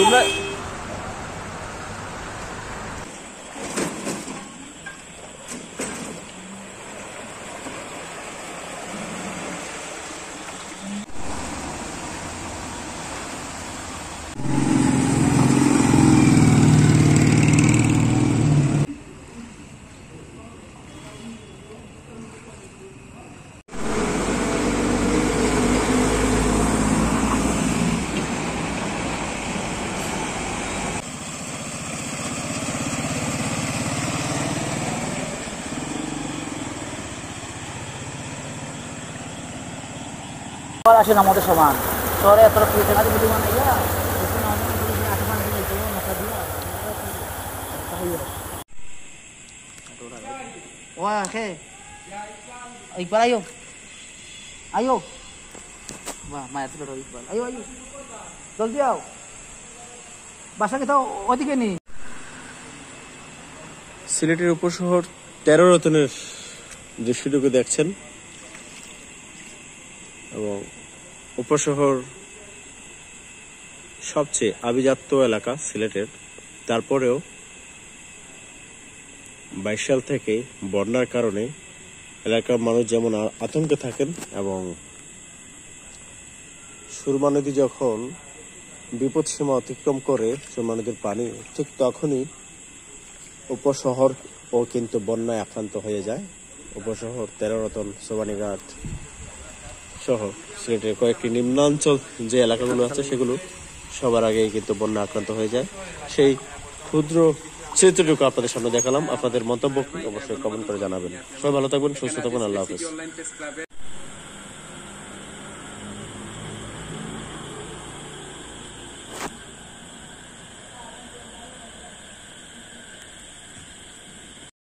তোমরা আসেন আমাদের সমান শহরে এত বিদ্যমান Iqbal ayo. Ayo. Wah, Maya tuh udah Iqbal. Ayo ayo. Joldi आओ. বাসা কি তাও ওদিকে নেই। সিলেটের উপশহর 13 রতনের দৃশ্যটুকু দেখছেন এবং উপশহর সবচেয়ে আভিজাত্য এলাকা সিলেটের। তারপরেও 22 সাল থেকে বন্যার কারণে এলাকার মানুষ যেমন আতঙ্কে থাকেন এবং সুরমা নদী যখন বিপদসীমা অতিক্রম করে সুরমা নদীর পানি, ঠিক তখনই উপশহর ও কিন্তু বন্যায় আক্রান্ত হয়ে যায়। উপশহর 13 রতন, সোবানীঘাট সহ সিলেটের কয়েকটি নিম্নাঞ্চল যে এলাকাগুলো আছে সেগুলো সবার আগেই কিন্তু বন্যা আক্রান্ত হয়ে যায়। সেই ক্ষুদ্র চিত্রটুকু আপনাদের সামনে দেখালাম। আপনাদের মন্তব্য অবশ্যই কমেন্ট করে জানাবেন। সবাই ভালো থাকবেন, সুস্থ থাকবেন। আল্লাহ হাফেজ।